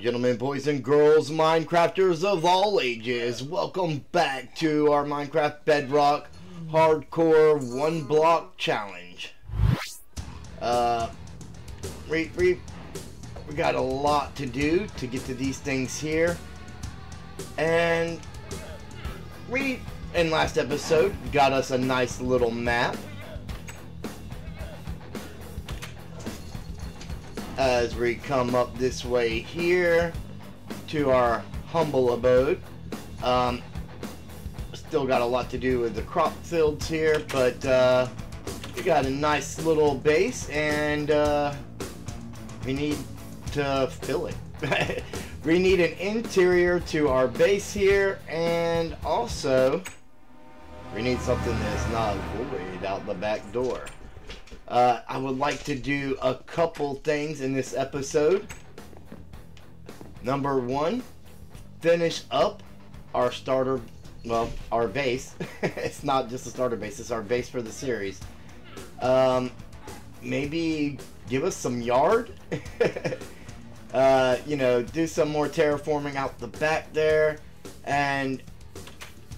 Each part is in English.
and gentlemen, boys and girls, Minecrafters of all ages, welcome back to our Minecraft Bedrock Hardcore One Block Challenge. We got a lot to do to get to these things here, and we, in last episode, got us a nice little map. As we come up this way here to our humble abode. Still got a lot to do with the crop fields here, but we got a nice little base, and we need to fill it. We need an interior to our base here, and also we need something that's not void out the back door. I would like to do a couple things in this episode. Number one, finish up our starter, well, our base. It's not just a starter base, it's our base for the series. Maybe give us some yard. You know, do some more terraforming out the back there. And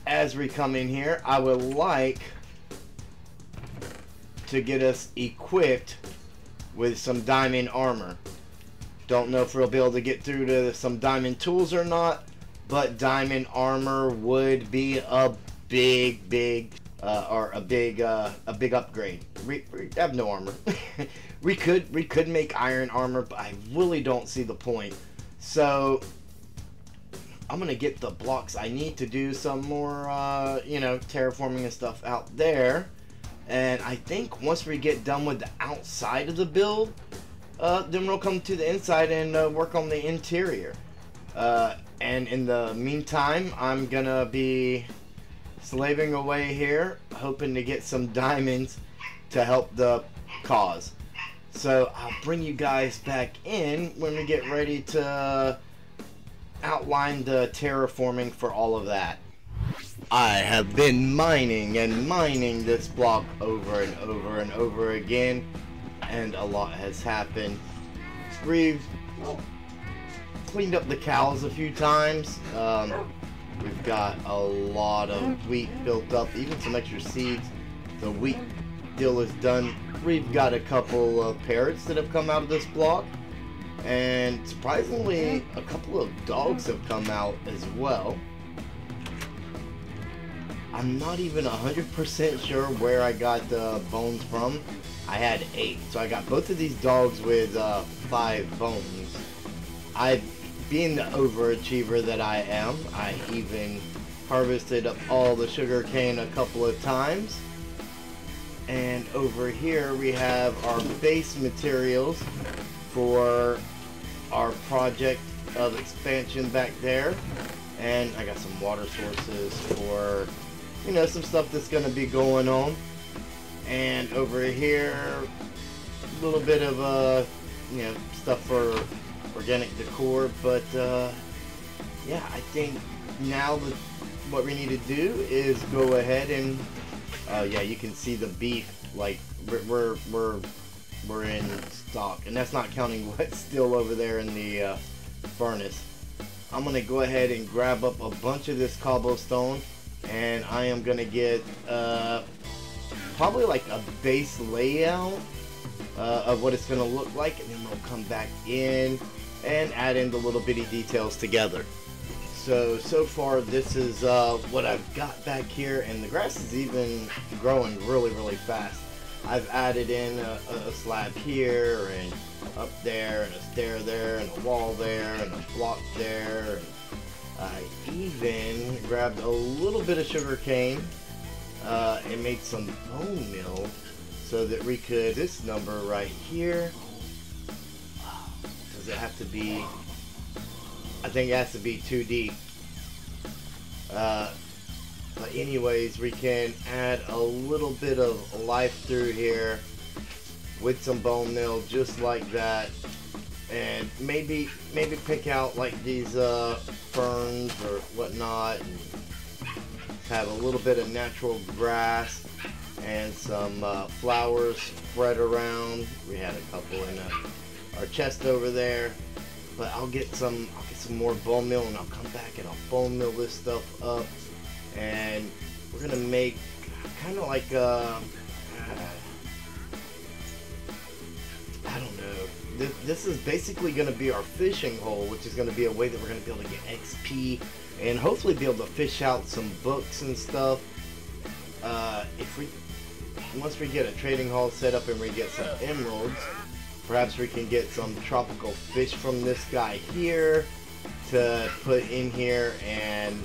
as we come in here, I would like to get us equipped with some diamond armor. Don't know if we'll be able to get through to some diamond tools or not, but diamond armor would be a big upgrade. We have no armor. we could make iron armor, but I really don't see the point. So I'm gonna get the blocks I need to do some more you know, terraforming and stuff out there. And I think once we get done with the outside of the build, then we'll come to the inside and work on the interior. And in the meantime, I'm gonna be slaving away here, hoping to get some diamonds to help the cause. So I'll bring you guys back in when we get ready to outline the terraforming for all of that. I have been mining and mining this block over and over and over again, and a lot has happened. We've cleaned up the cows a few times. We've got a lot of wheat built up, even some extra seeds. The wheat deal is done. We've got a couple of parrots that have come out of this block, and surprisingly a couple of dogs have come out as well. I'm not even 100% sure where I got the bones from. I had 8, so I got both of these dogs with 5 bones. Being the overachiever that I am, I even harvested up all the sugar cane a couple of times. And over here we have our base materials for our project of expansion back there. And I got some water sources for, you know, some stuff that's going to be going on. And over here, a little bit of you know, stuff for organic decor. But yeah, I think now that what we need to do is go ahead and yeah, you can see the beef, like we're in stock, and that's not counting what's still over there in the furnace. I'm gonna go ahead and grab up a bunch of this cobblestone, and I am gonna get probably like a base layout of what it's gonna look like, and then we'll come back in and add in the little bitty details together. So far this is what I've got back here, and the grass is even growing really fast. I've added in a slab here, and up there, and a stair there, and a wall there, and a block there. I even grabbed a little bit of sugar cane and made some bone meal so that we could, this number right here, does it have to be, I think it has to be 2 deep. But anyways, we can add a little bit of life through here with some bone meal just like that. And maybe pick out like these ferns or whatnot, and have a little bit of natural grass and some flowers spread around. We had a couple in our chest over there. but I'll get some more bone meal, and I'll come back and I'll bone meal this stuff up, and we're gonna make kind of like I don't know. This is basically going to be our fishing hole, which is going to be a way that we're going to be able to get XP and hopefully be able to fish out some books and stuff. Once we get a trading hall set up and we get some emeralds, perhaps we can get some tropical fish from this guy here to put in here, and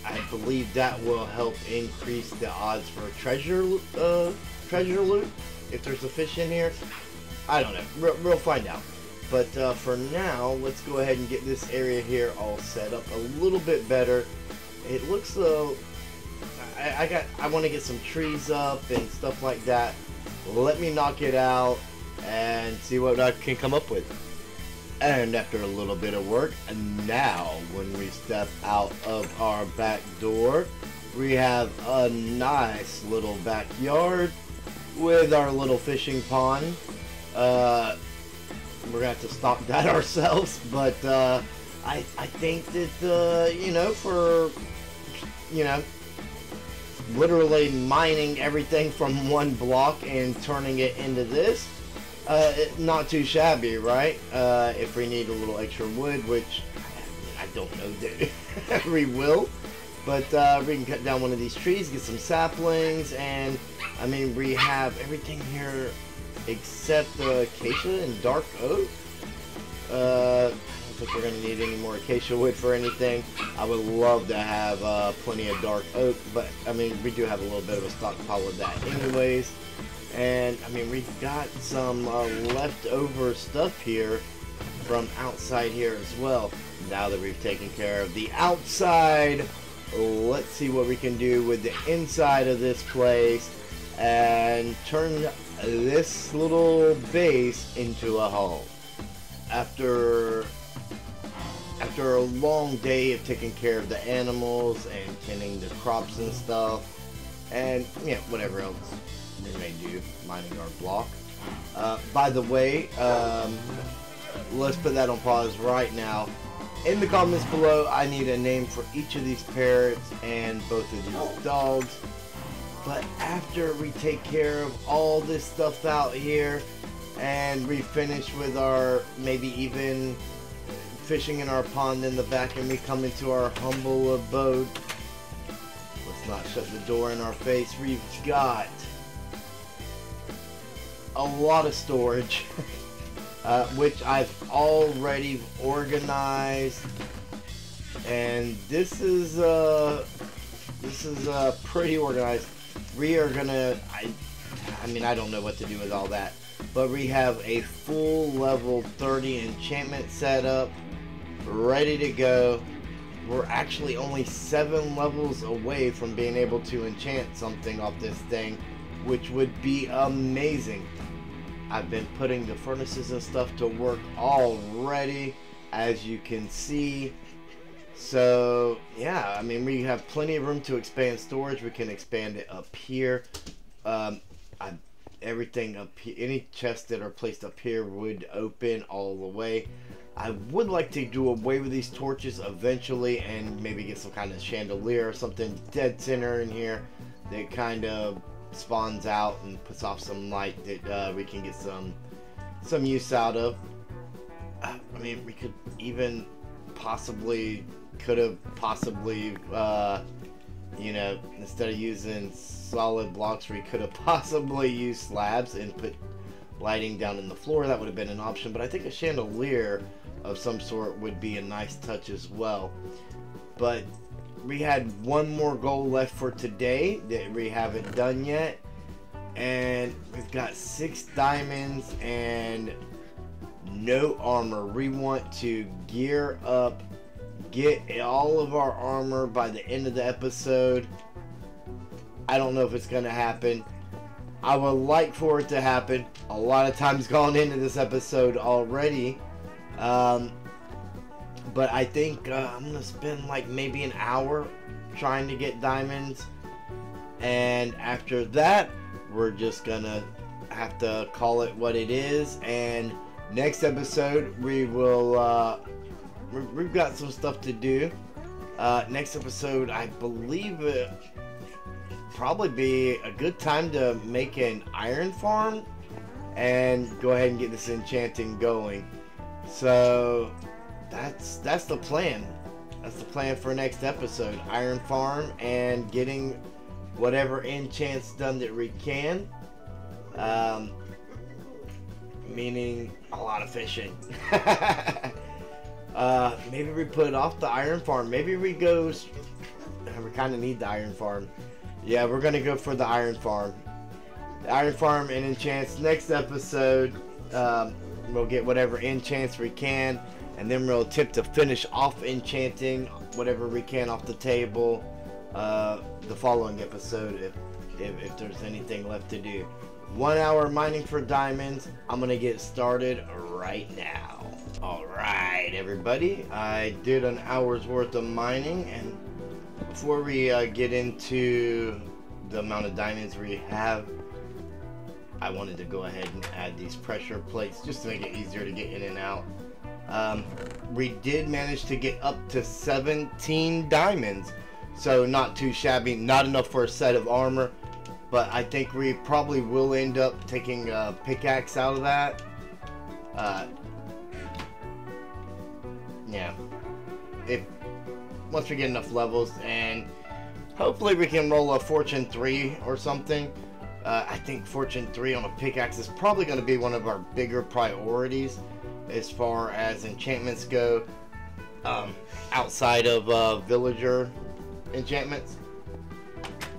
I believe that will help increase the odds for treasure loot if there's a fish in here. I don't know. We'll find out. But for now, let's go ahead and get this area here all set up a little bit better. It looks I want to get some trees up and stuff like that. Let me knock it out and see what I can come up with. And after a little bit of work, and now when we step out of our back door, we have a nice little backyard with our little fishing pond. We're gonna have to stock that ourselves, but I think that you know, for literally mining everything from one block and turning it into this, not too shabby, right? If we need a little extra wood, which I don't know that we will, but we can cut down one of these trees, get some saplings, and I mean, we have everything here except acacia and dark oak. I don't think we're going to need any more acacia wood for anything. I would love to have plenty of dark oak, but I mean, we do have a little bit of a stockpile of that anyways. And I mean, we've got some leftover stuff here from outside here as well. Now that we've taken care of the outside, let's see what we can do with the inside of this place and turn this little base into a home. After a long day of taking care of the animals and tending the crops and stuff, and yeah, whatever else we may do, mining our block. By the way, let's put that on pause right now. In the comments below, I need a name for each of these parrots and both of these dogs. But after we take care of all this stuff out here and we finish with our, maybe even fishing in our pond in the back, and we come into our humble abode, let's not shut the door in our face. We've got a lot of storage, which I've already organized, and this is pretty organized. We are gonna, I mean, I don't know what to do with all that, but we have a full level 30 enchantment set up, ready to go. We're actually only 7 levels away from being able to enchant something off this thing, which would be amazing. I've been putting the furnaces and stuff to work already, as you can see. So yeah, I mean, we have plenty of room to expand storage. We can expand it up here. Everything up here, any chests that are placed up here would open all the way. I would like to do away with these torches eventually and maybe get some kind of chandelier or something dead center in here that kind of spawns out and puts off some light that we can get some use out of. I mean, we could even could have possibly you know, instead of using solid blocks, we could have possibly used slabs and put lighting down in the floor. That would have been an option, but I think a chandelier of some sort would be a nice touch as well. But we had one more goal left for today that we haven't done yet, and we've got 6 diamonds and no armor. We want to gear up, get all of our armor by the end of the episode. I don't know if it's gonna happen. I would like for it to happen. A lot of time's gone into this episode already, but I think I'm gonna spend like maybe an hour trying to get diamonds, and after that we're just gonna have to call it what it is and Next episode, we will, we've got some stuff to do. Next episode, I believe it probably be a good time to make an iron farm and go ahead and get this enchanting going. So that's the plan. That's the plan for next episode. Iron farm and getting whatever enchants done that we can. Meaning a lot of fishing. Maybe we put off the iron farm. Maybe we go. We kind of need the iron farm. Yeah, we're gonna go for the iron farm. The iron farm and enchants. Next episode, we'll get whatever enchants we can, and then we'll attempt to finish off enchanting whatever we can off the table. The following episode, if there's anything left to do. 1 hour mining for diamonds. I'm gonna get started right now. Alright everybody, I did an hour's worth of mining, and before we get into the amount of diamonds we have, I wanted to go ahead and add these pressure plates just to make it easier to get in and out. We did manage to get up to 17 diamonds, so not too shabby, not enough for a set of armor, but I think we probably will end up taking a pickaxe out of that. Yeah, once we get enough levels, and hopefully we can roll a Fortune 3 or something. I think Fortune 3 on a pickaxe is probably going to be one of our bigger priorities as far as enchantments go, outside of villager enchantments.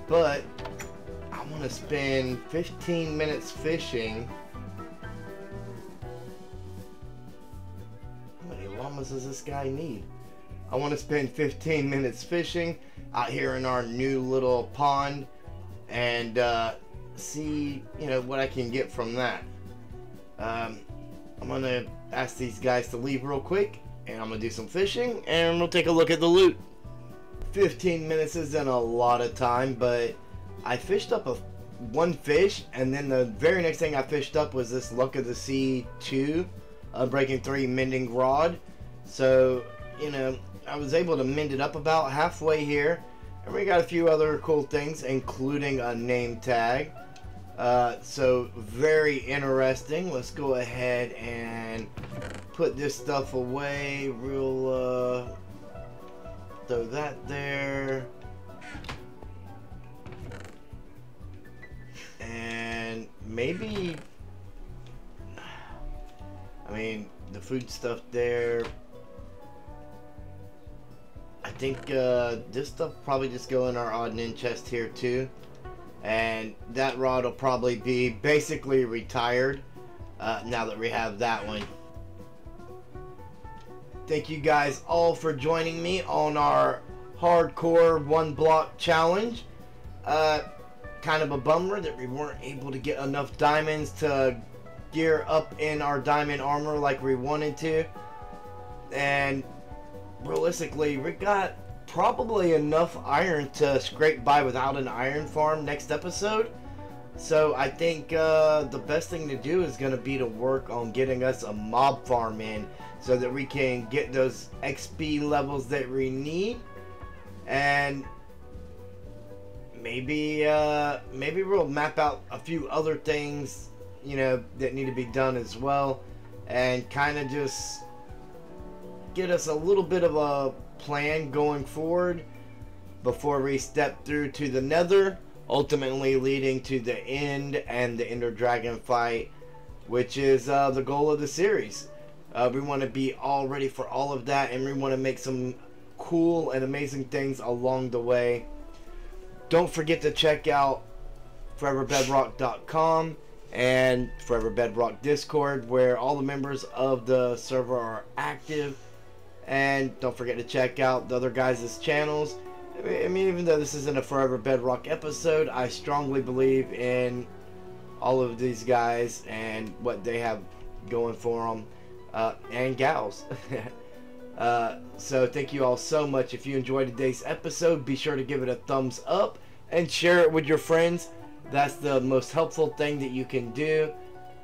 But I want to spend 15 minutes fishing. How many llamas does this guy need? I want to spend 15 minutes fishing out here in our new little pond, and see, you know, what I can get from that. I'm gonna ask these guys to leave real quick, and I'm gonna do some fishing, and we'll take a look at the loot. 15 minutes isn't a lot of time, but I fished up one fish, and then the very next thing I fished up was this Luck of the Sea 2 Breaking 3 mending rod. So, you know, I was able to mend it up about halfway here, and we got a few other cool things, including a name tag. So very interesting. Let's go ahead and put this stuff away. We'll throw that there, and maybe, I mean, the food stuff there. I think this stuff probably just go in our odd and end chest here too, and that rod will probably be basically retired now that we have that one. Thank you guys all for joining me on our hardcore 1 block challenge. Kind of a bummer that we weren't able to get enough diamonds to gear up in our diamond armor like we wanted to, and realistically we got probably enough iron to scrape by without an iron farm next episode. So I think the best thing to do is going to be to work on getting us a mob farm in, so that we can get those XP levels that we need, and maybe we'll map out a few other things, you know, that need to be done as well, and kind of just get us a little bit of a plan going forward before we step through to the Nether, ultimately leading to the end and the Ender Dragon fight, which is the goal of the series. We want to be all ready for all of that, and we want to make some cool and amazing things along the way. Don't forget to check out foreverbedrock.com and Forever Bedrock Discord, where all the members of the server are active. And don't forget to check out the other guys' channels. I mean, even though this isn't a Forever Bedrock episode, I strongly believe in all of these guys and what they have going for them, and gals. So thank you all so much. If you enjoyed today's episode, be sure to give it a thumbs up and share it with your friends. That's the most helpful thing that you can do.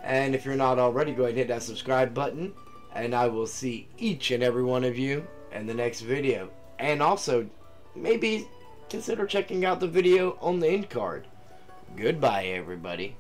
And if you're not already, go ahead and hit that subscribe button. And I will see each and every one of you in the next video. And also, maybe consider checking out the video on the end card. Goodbye, everybody.